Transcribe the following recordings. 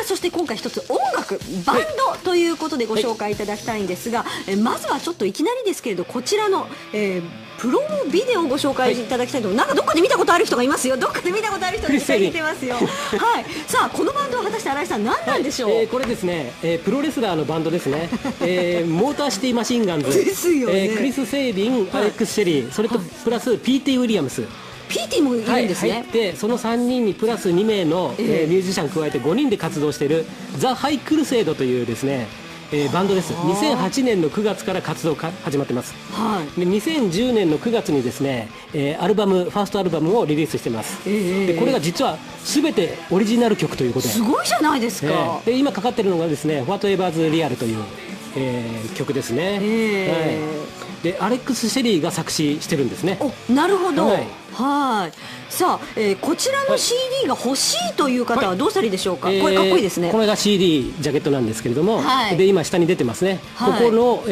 そして今回一つ音楽バンドということでご紹介いただきたいんですが、まずはちょっといきなりですけれどこちらの、プロモビデオをご紹介いただきたいと思う、なんかどっかで見たことある人がいますよ。どっかで見たことある人がいてますよ。はい。さあこのバンドは果たして新井さん何なんでしょう。これですね、プロレスラーのバンドですね。モーターシティマシンガンズですよね。クリス・セイビン、アレックス・シェリー、それとプラス PT ウィリアムス。PT もいるんですね。でその3人にプラス2名の、ミュージシャン加えて5人で活動しているザ・ハイ・クルセイドというですね、バンドです。2008年の9月から活動が始まってます。はい、で2010年の9月にですね、ファーストアルバムをリリースしてます。でこれが実は全てオリジナル曲ということで、すごいじゃないですか。で今かかってるのがですね Whatever's Real という、曲ですね。はいでアレックス・シェリーが作詞してるんですね。お、なるほど。はい。さあ、こちらの CD が欲しいという方はどうしたらいいでしょうか。これかっこいいですね。これが CD ジャケットなんですけれども、で今下に出てますね。ここの、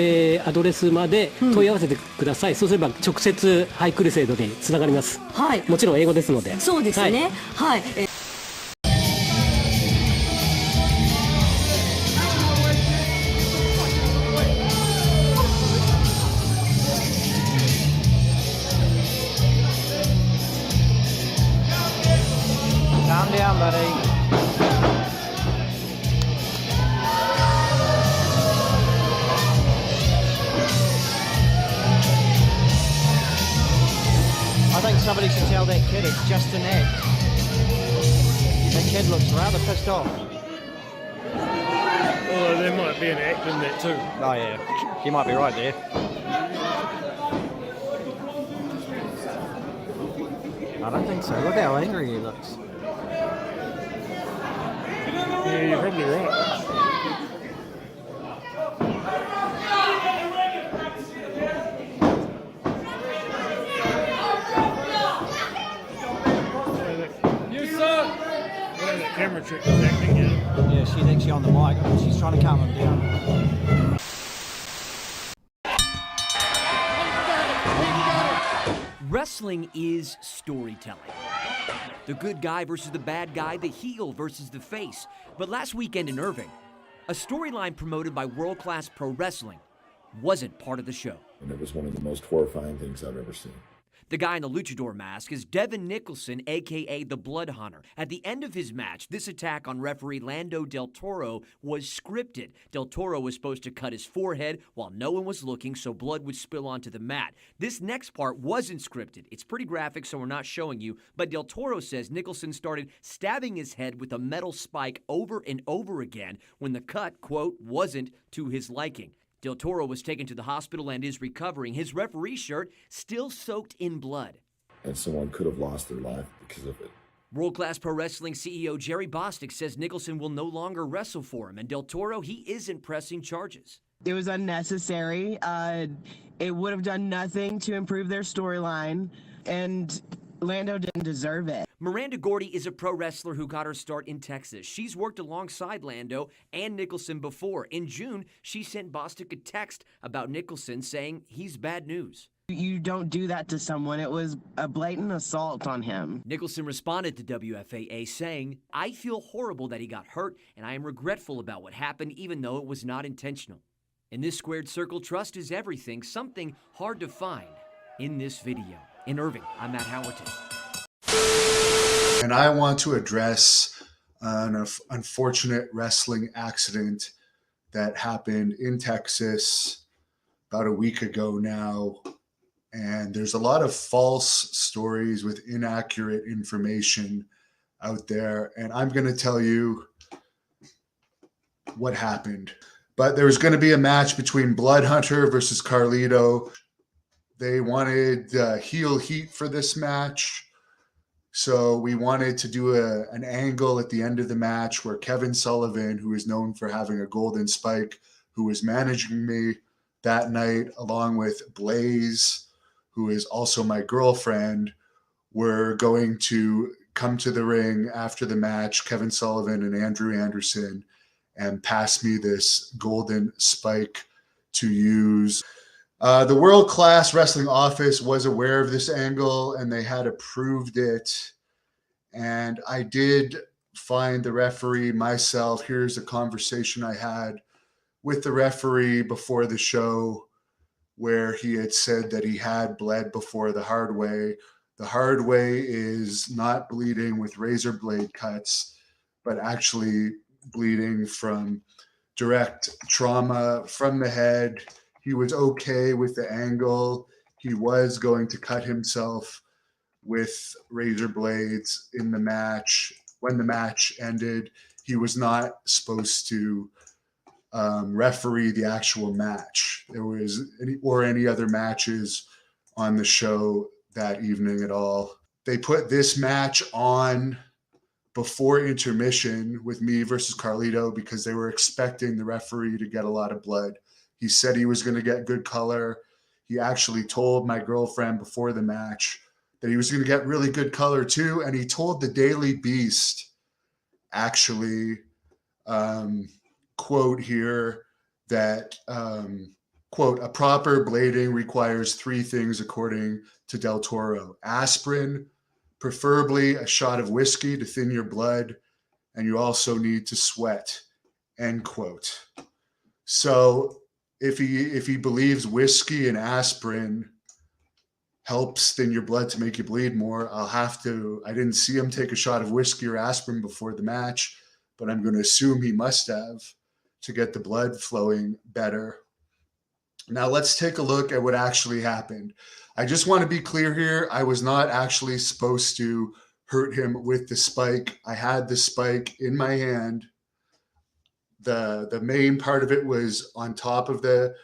アドレスまで問い合わせてください。そうすれば直接ハイクルセイドでつながります。はい。もちろん英語ですので。そうですね。はい。Calm down, buddy. I think somebody should tell that kid it's just an act. That kid looks rather pissed off. Although there might be an act in that too. Oh yeah, you might be right there. I don't think so. Look how angry he looks. Yeah, you're probably right. You suck! Well, that camera trick is acting out. Yeah, she's actually on the mic. She's trying to calm him down. Wrestling is storytelling. The good guy versus the bad guy, the heel versus the face. But last weekend in Irving, a storyline promoted by World Class Pro Wrestling wasn't part of the show. And it was one of the most horrifying things I've ever seen. The guy in the luchador mask is Devin Nicholson, a.k.a. the Blood Hunter. At the end of his match, this attack on referee Lando Del Toro was scripted. Del Toro was supposed to cut his forehead while no one was looking so blood would spill onto the mat. This next part wasn't scripted. It's pretty graphic, so we're not showing you, but Del Toro says Nicholson started stabbing his head with a metal spike over and over again when the cut, quote, wasn't to his liking. Del Toro was taken to the hospital and is recovering. His referee shirt still soaked in blood. And someone could have lost their life because of it. World Class Pro Wrestling CEO Jerry Bostic says Nicholson will no longer wrestle for him, and Del Toro, he isn't pressing charges. It was unnecessary. It would have done nothing to improve their storyline, and Lando didn't deserve it. Miranda Gordy is a pro wrestler who got her start in Texas. She's worked alongside Lando and Nicholson before. In June, she sent Bostic a text about Nicholson saying he's bad news. You don't do that to someone. It was a blatant assault on him. Nicholson responded to WFAA saying, I feel horrible that he got hurt, and I am regretful about what happened, even though it was not intentional. In this squared circle, trust is everything, something hard to find in this video. In Irving, I'm Matt Howerton. And I want to address an unfortunate wrestling accident that happened in Texas about a week ago now. And there's a lot of false stories with inaccurate information out there. And I'm going to tell you what happened. But there was going to be a match between Blood Hunter versus Carlito. They wanted heel heat for this match. So we wanted to do an angle at the end of the match where Kevin Sullivan, who is known for having a golden spike, who was managing me that night, along with Blaze, who is also my girlfriend, were going to come to the ring after the match, Kevin Sullivan and Andrew Anderson, and pass me this golden spike to use. The World Class Wrestling office was aware of this angle and they had approved it. And I did find the referee myself. Here's a conversation I had with the referee before the show where he had said that he had bled before the hard way. The hard way is not bleeding with razor blade cuts, but actually bleeding from direct trauma from the head. He was okay with the angle. He was going to cut himself with razor blades in the match. When the match ended, he was not supposed to referee the actual match. There was any other matches on the show that evening at all. They put this match on before intermission with me versus Carlito because they were expecting the referee to get a lot of blood. He said he was going to get good color. He actually told my girlfriend before the match that he was going to get really good color too. And he told the Daily Beast, actually, quote here, that, quote, a proper blading requires 3 things according to Del Toro: aspirin, preferably a shot of whiskey to thin your blood, and you also need to sweat, end quote. So if he believes whiskey and aspirin helps thin your blood to make you bleed more, I didn't see him take a shot of whiskey or aspirin before the match, but I'm going to assume he must have to get the blood flowing better. Now let's take a look at what actually happened. I just want to be clear here. I was not actually supposed to hurt him with the spike. I had the spike in my hand. The main part of it was on top of the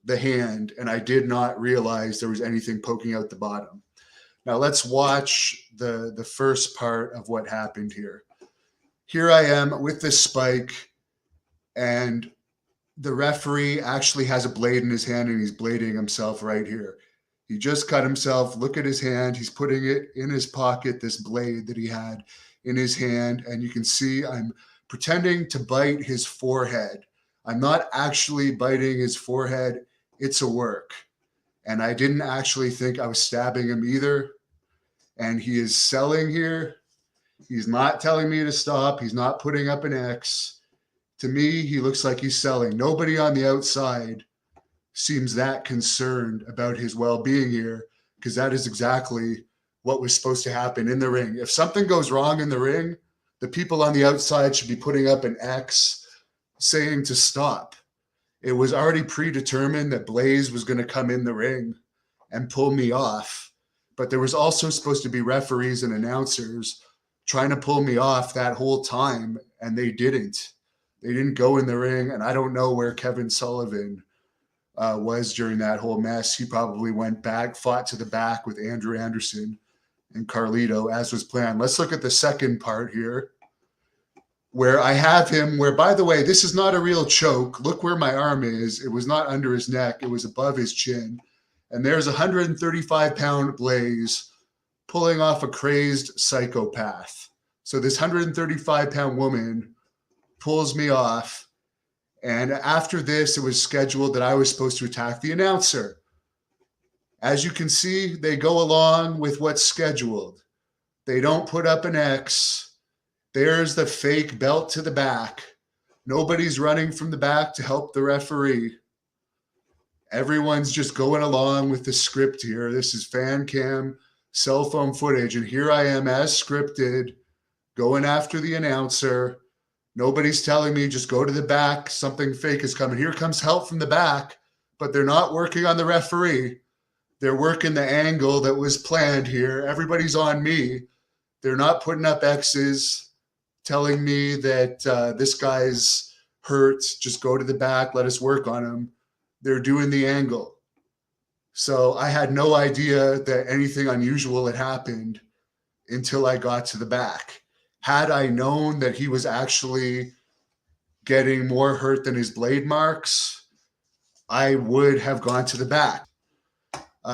hand, and I did not realize there was anything poking out the bottom. Now let's watch the first part of what happened here. Here I am with this spike, and the referee actually has a blade in his hand, and he's blading himself right here. He just cut himself. Look at his hand. He's putting it in his pocket, this blade that he had in his hand, and you can see I'm pretending to bite his forehead. I'm not actually biting his forehead. It's a work. And I didn't actually think I was stabbing him either. And he is selling here. He's not telling me to stop. He's not putting up an X. To me, he looks like he's selling. Nobody on the outside seems that concerned about his well-being here, because that is exactly what was supposed to happen in the ring. If something goes wrong in the ring, the people on the outside should be putting up an X saying to stop. It was already predetermined that Blaze was going to come in the ring and pull me off. But there was also supposed to be referees and announcers trying to pull me off that whole time, and they didn't. They didn't go in the ring, and I don't know where Kevin Sullivan was during that whole mess. He probably went back, fought to the back with Andrew Anderson and Carlito, as was planned. Let's look at the second part here, where I have him, where, by the way, this is not a real choke. Look where my arm is. It was not under his neck. It was above his chin. And there's a 135-pound Blaze pulling off a crazed psychopath. So this 135-pound woman pulls me off. And after this, it was scheduled that I was supposed to attack the announcer. As you can see, they go along with what's scheduled. They don't put up an X. There's the fake belt to the back. Nobody's running from the back to help the referee. Everyone's just going along with the script here. This is fan cam, cell phone footage. And here I am as scripted, going after the announcer. Nobody's telling me just go to the back. Something fake is coming. Here comes help from the back, but they're not working on the referee. They're working the angle that was planned here. Everybody's on me. They're not putting up X's, telling me that this guy's hurt. Just go to the back. Let us work on him. They're doing the angle. So I had no idea that anything unusual had happened until I got to the back. Had I known that he was actually getting more hurt than his blade marks, I would have gone to the back.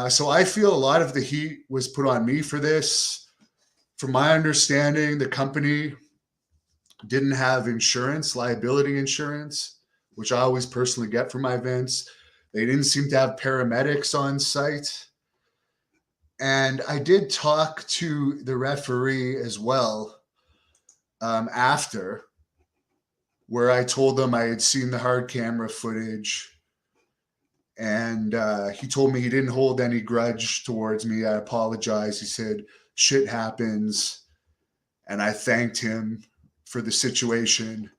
So I feel a lot of the heat was put on me for this. From my understanding, the company didn't have insurance, liability insurance, which I always personally get for my events. They didn't seem to have paramedics on site. And I did talk to the referee as well. after, where I told him I had seen the hard camera footage, and he told me he didn't hold any grudge towards me. I apologized. He said, shit happens. And I thanked him for the situation.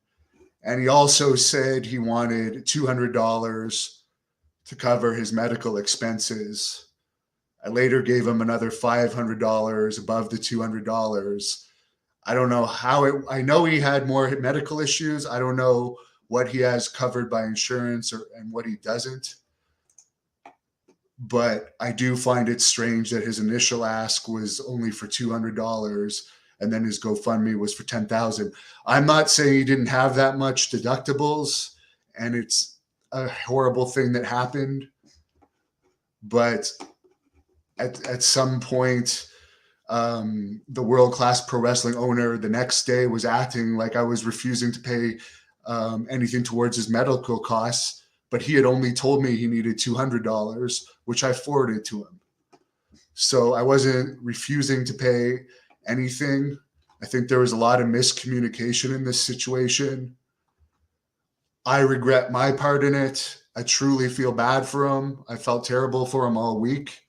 And he also said he wanted $200 to cover his medical expenses. I later gave him another $500 above the $200. I don't know I know he had more medical issues. I don't know what he has covered by insurance and what he doesn't. But I do find it strange that his initial ask was only for $200 and then his GoFundMe was for $10,000. I'm not saying he didn't have that much deductibles and it's a horrible thing that happened. But at some point, the world-class pro wrestling owner the next day was acting like I was refusing to pay anything towards his medical costs, but he had only told me he needed $200, which I forwarded to him. So I wasn't refusing to pay anything. I think there was a lot of miscommunication in this situation. I regret my part in it. I truly feel bad for him. I felt terrible for him all week.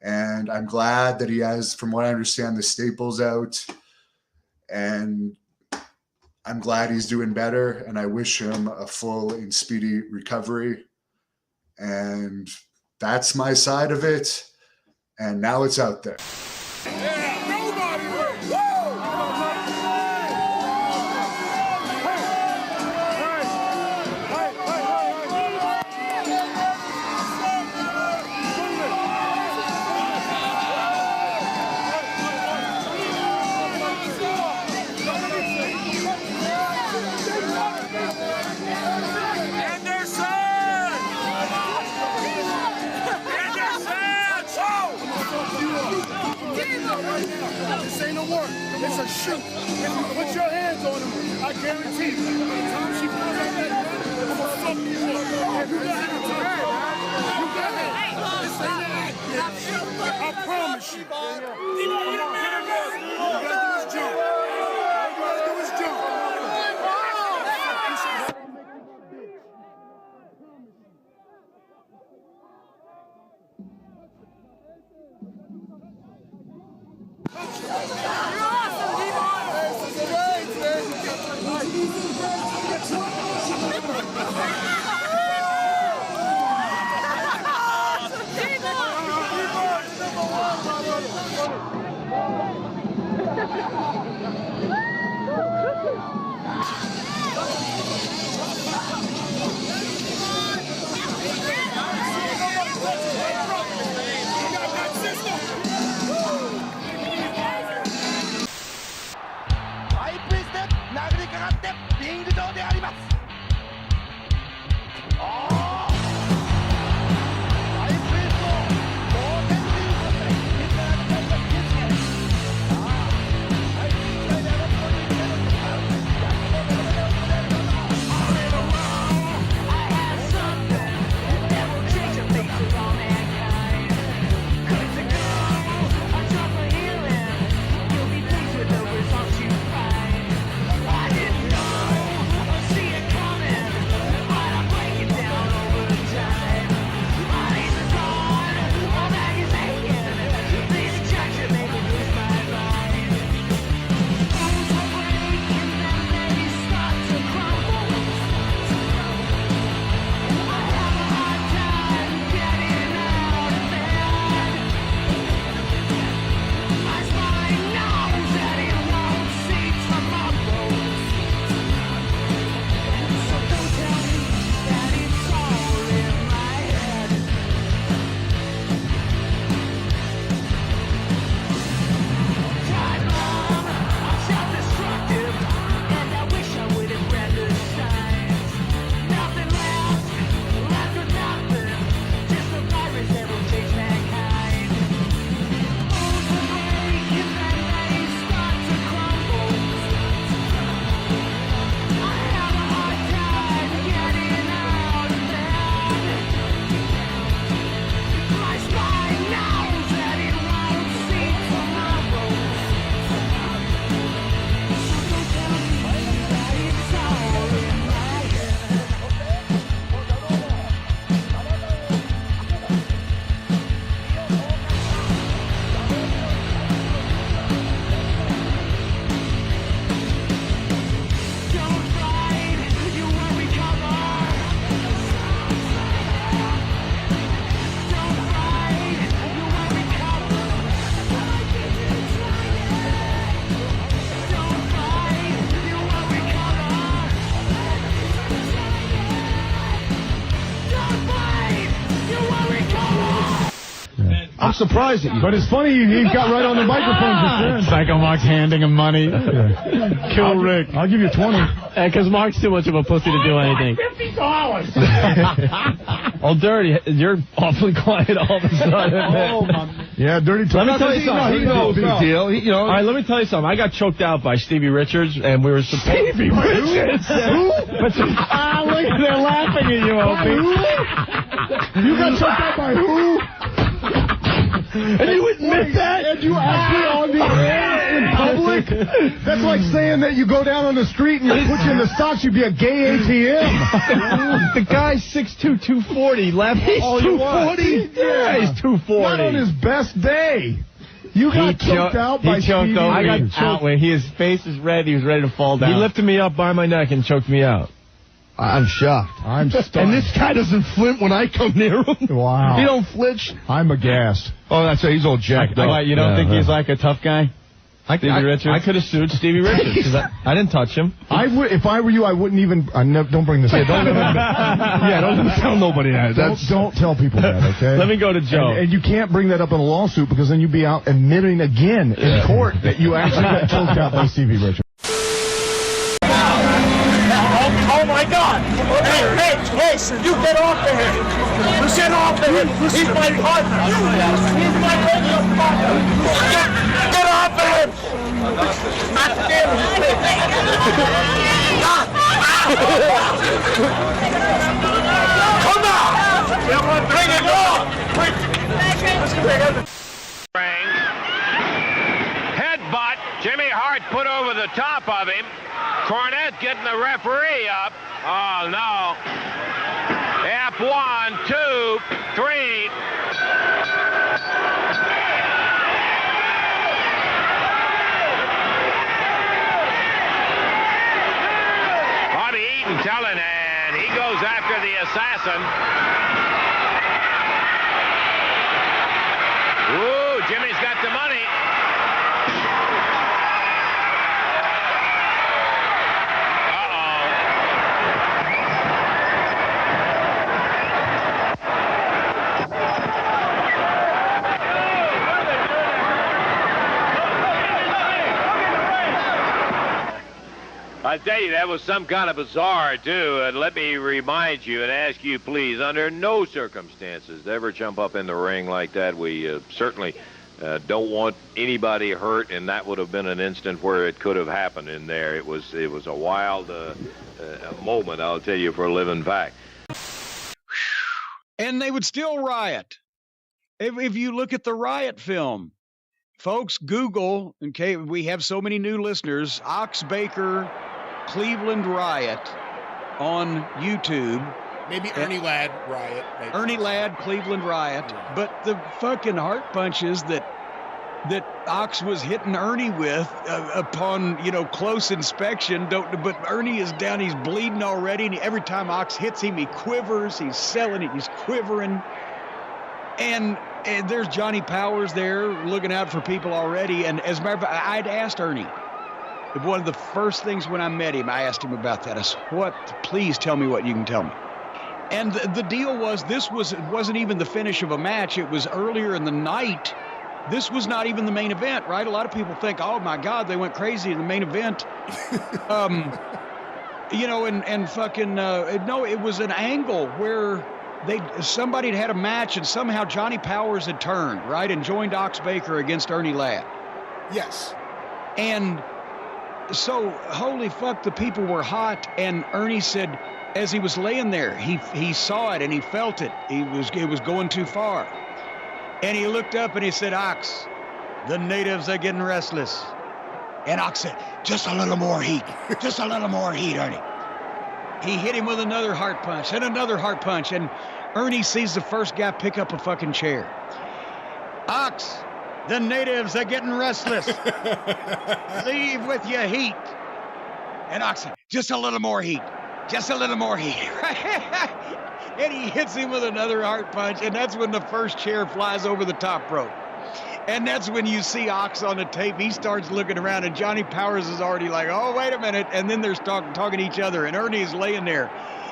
And I'm glad that he has, from what I understand, the staples out. And I'm glad he's doing better. And I wish him a full and speedy recovery. And that's my side of it. And now it's out there. This ain't a work. It's a shoot. If you put your hands on him, I guarantee you, by the time she pulls out that gun, I'm gonna fuck you up. You got it. You got it. This ain't an act, bitch. I promise you. You gotta do his job. You gotta do his job. surprised at you. But it's funny he got right on the microphone just then. Psycho Mark's handing him money. Kill Rick. I'll give you 20. Because Mark's too much of a pussy to do anything. $50. Oh, Dirty, you're awfully quiet all of a sudden. Yeah, Dirty. Let me tell you something. He knows. Big deal. All right, let me tell you something. I got choked out by Stevie Richards, and we were supposed... Stevie Richards? Who? Look, they're laughing at you, Opie. You got choked out by who? And you admit that? And you actually on the air in public? That's like saying that you go down on the street and you put you in the stocks, you'd be a gay ATM. The guy's 6'2", 240. Laugh all you want. 240? Yeah, he's 240. Not on his best day. You got choked out by Stevie Richards. I got choked out. His face is red. He was ready to fall down. He lifted me up by my neck and choked me out. I'm shocked. I'm stunned. And this guy doesn't flint when I come near him. Wow. He don't flinch. I'm aghast. Oh, that's it. He's all jacked up. You don't think he's like a tough guy? Stevie Richards? I could have sued Stevie Richards because I didn't touch him. I would, if I were you, I wouldn't even. Don't bring this up. Don't tell nobody that. Don't tell people that, okay? Let me go to Joe. And you can't bring that up in a lawsuit because then you'd be out admitting again in court that you actually got choked out by Stevie Richards. Oh my God! Hey, you get off of him! You get off of him! He's my partner! He's my radio partner! Get off of him! God damn Come on! Bring it on! Headbutt. Jimmy Hart put over the top of him. Cornette getting the referee up. Oh, no. F 1, 2, 3. Bobby Eaton telling, and he goes after the assassin. Ooh, Jimmy's got the money. I tell you, that was some kind of bizarre, too. And let me remind you and ask you, please, under no circumstances to ever jump up in the ring like that. We certainly don't want anybody hurt, and that would have been an instant where it could have happened in there. It was a wild moment, I'll tell you, for a living fact. And they would still riot. If you look at the riot film, folks, Google, okay, we have so many new listeners, Ox Baker Cleveland riot on YouTube. Maybe Ernie Ladd riot. Maybe. Ernie Ladd Cleveland riot. Yeah. But the fucking heart punches that Ox was hitting Ernie with upon, close inspection. But Ernie is down. He's bleeding already. And every time Ox hits him, he quivers. He's selling it. He's quivering. And there's Johnny Powers there looking out for people already. And as a matter of fact, I'd asked Ernie. One of the first things when I met him, I asked him about that. I said, please tell me what you can tell me. And the deal was it wasn't even the finish of a match. It was earlier in the night. This was not even the main event, right? A lot of people think, oh, my God, they went crazy in the main event. No, it was an angle where somebody had a match and somehow Johnny Powers had turned, right, and joined Ox Baker against Ernie Ladd. Yes. And so, holy fuck, the people were hot, and Ernie said, as he was laying there, he saw it and he felt it. It was going too far. And he looked up and he said, Ox, the natives are getting restless. And Ox said, just a little more heat. Just a little more heat, Ernie. He hit him with another heart punch and another heart punch, and Ernie sees the first guy pick up a fucking chair. Ox, the natives are getting restless. Leave with your heat. And Ox said, just a little more heat. Just a little more heat. And he hits him with another heart punch, and that's when the first chair flies over the top rope. And that's when you see Ox on the tape. He starts looking around, and Johnny Powers is already like, oh, wait a minute. And then they're talking to each other, and Ernie is laying there.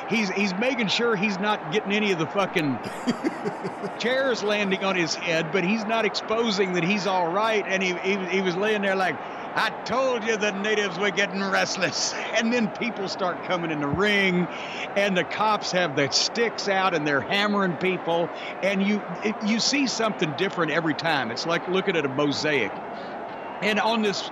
he's making sure he's not getting any of the fucking chairs landing on his head, but he's not exposing that he's all right. And he was laying there like, I told you the natives were getting restless. And then people start coming in the ring, and the cops have their sticks out and they're hammering people. And you see something different every time. It's like looking at a mosaic. And on this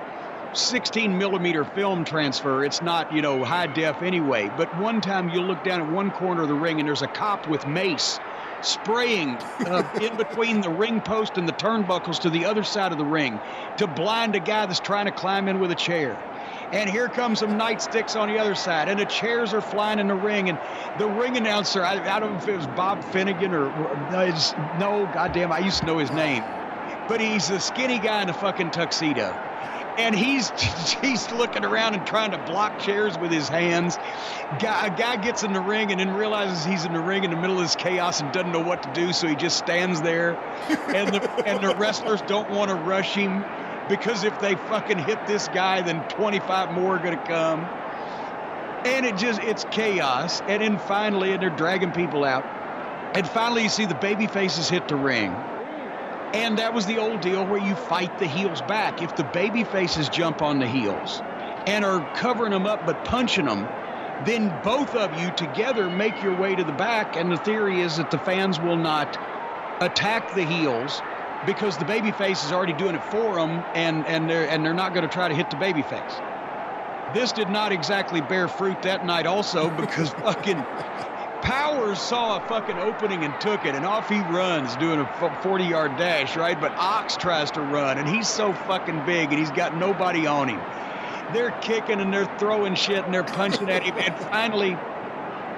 16 millimeter film transfer, it's not, high def anyway. But one time you'll look down at one corner of the ring and there's a cop with mace spraying in between the ring post and the turnbuckles to the other side of the ring to blind a guy that's trying to climb in with a chair. And here comes some nightsticks on the other side, and the chairs are flying in the ring. And the ring announcer, I don't know if it was Bob Finnegan or no, goddamn, I used to know his name, but he's the skinny guy in a fucking tuxedo. And he's looking around and trying to block chairs with his hands. A guy gets in the ring and then realizes he's in the ring in the middle of this chaos and doesn't know what to do, so he just stands there. And the wrestlers don't want to rush him because if they fucking hit this guy, then 25 more are going to come. And it's chaos. And then finally, and they're dragging people out. And finally, you see the baby faces hit the ring. And that was the old deal where you fight the heels back. If the baby faces jump on the heels and are covering them up but punching them, then both of you together make your way to the back. And the theory is that the fans will not attack the heels because the baby face is already doing it for them, and they're not going to try to hit the baby face. This did not exactly bear fruit that night also, because fucking Powers saw a fucking opening and took it, and off he runs doing a 40-yard dash, right? But Ox tries to run, and he's so fucking big, and he's got nobody on him. They're kicking, and they're throwing shit, and they're punching at him, and finally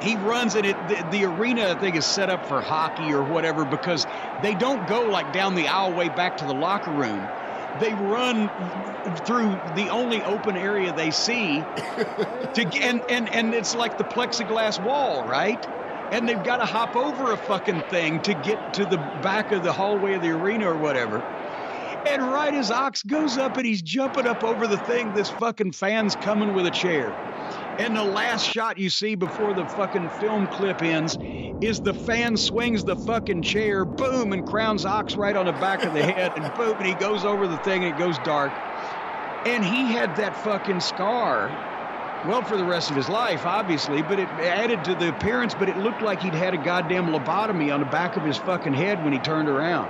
he runs, and the arena, I think, is set up for hockey or whatever, because they don't go like down the aisleway back to the locker room. They run through the only open area they see, and it's like the plexiglass wall, right? And they've got to hop over a fucking thing to get to the back of the hallway of the arena or whatever. And right as Ox goes up and he's jumping up over the thing, this fucking fan's coming with a chair. And the last shot you see before the fucking film clip ends is the fan swings the fucking chair, boom, and crowns Ox right on the back of the head, and boom, and he goes over the thing and it goes dark. And he had that fucking scar, well, for the rest of his life, obviously, but it added to the appearance, but it looked like he'd had a goddamn lobotomy on the back of his fucking head when he turned around.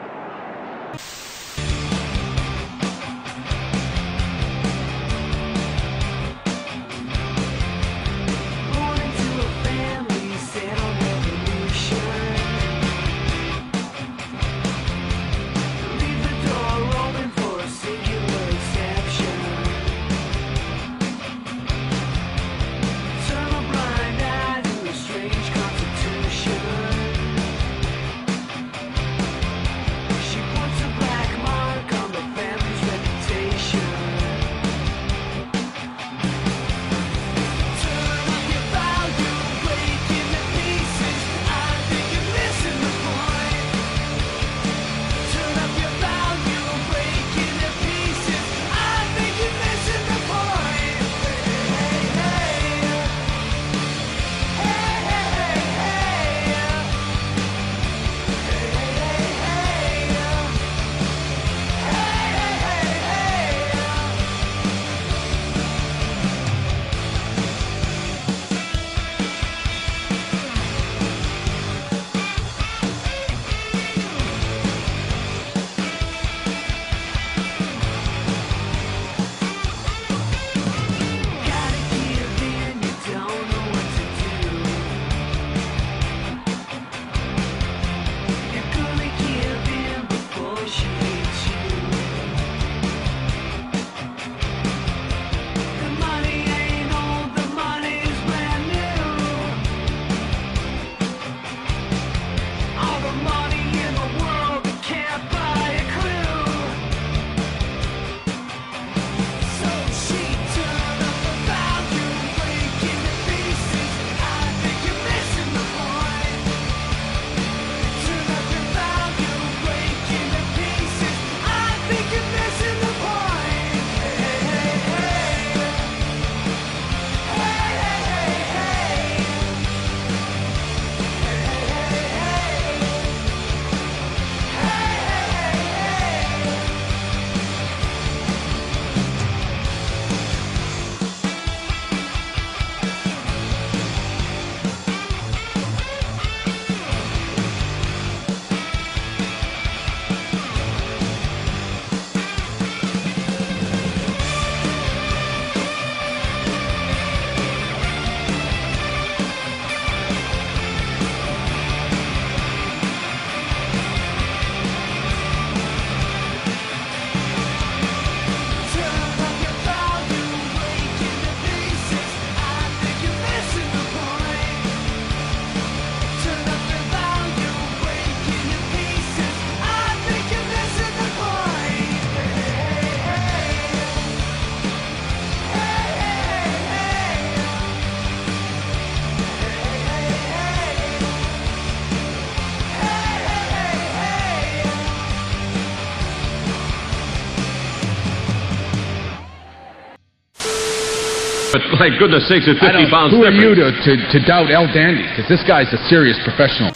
But like goodness sakes, it's 50 pounds Who are you difference. to doubt El Dandy? Because this guy's a serious professional.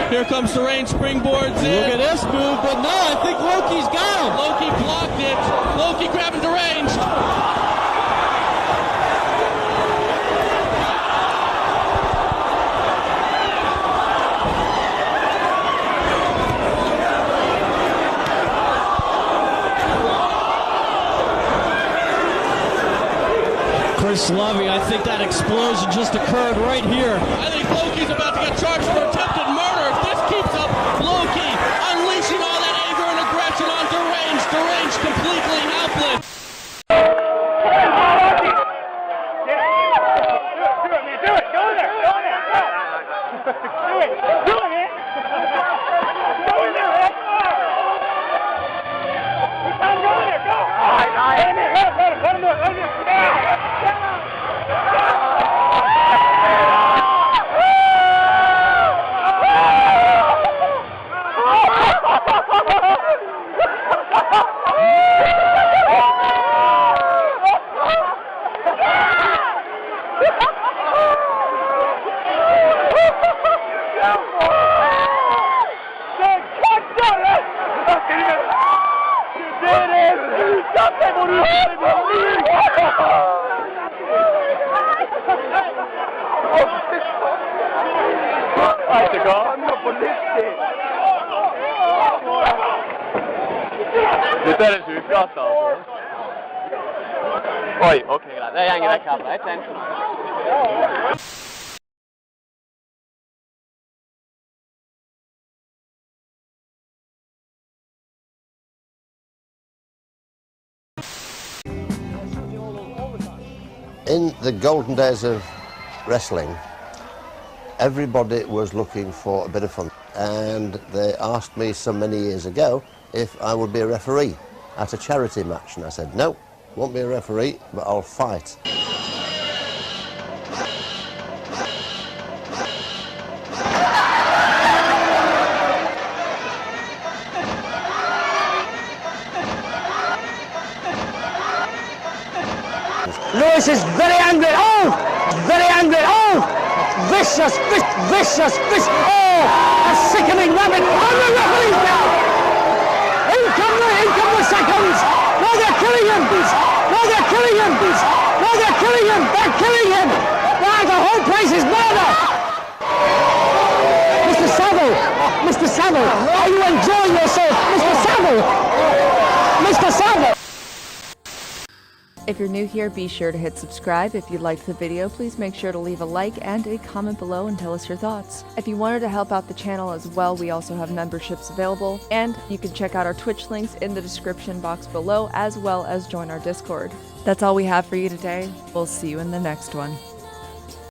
Here comes the range, springboards in. Look at this move, but no, I think Loki's got him. Loki blocked it. Loki grabbing deranged. Chris Lovey, I think that explosion just occurred right here. I think Loki's about to get charged for attempted murder. If this keeps up, Loki unleashing all that anger and aggression on Deranged. Deranged completely helpless. Dette er det sjukeste, altså. Oi, ok, greit. Det går vekk herfra. Jeg tenkte noe. In the golden days of wrestling, everybody was looking for a bit of fun, and they asked me so many years ago if I would be a referee at a charity match, and I said, no, won't be a referee, but I'll fight. Lewis is very angry. Oh! Very angry. Oh! Vicious, vicious. Oh! A sickening rabbit. Oh, the referee's down! In come the seconds! No, they're killing him! No, they're killing him! No, they're killing him! They're killing him! Wow, the whole place is murder! Mr. Saville, are you enjoying yourself? Mr. Saville! Mr. Saville! If you're new here, be sure to hit subscribe. If you liked the video, please make sure to leave a like and a comment below and tell us your thoughts. If you wanted to help out the channel as well, we also have memberships available, and you can check out our Twitch links in the description box below, as well as join our Discord. That's all we have for you today. We'll see you in the next one.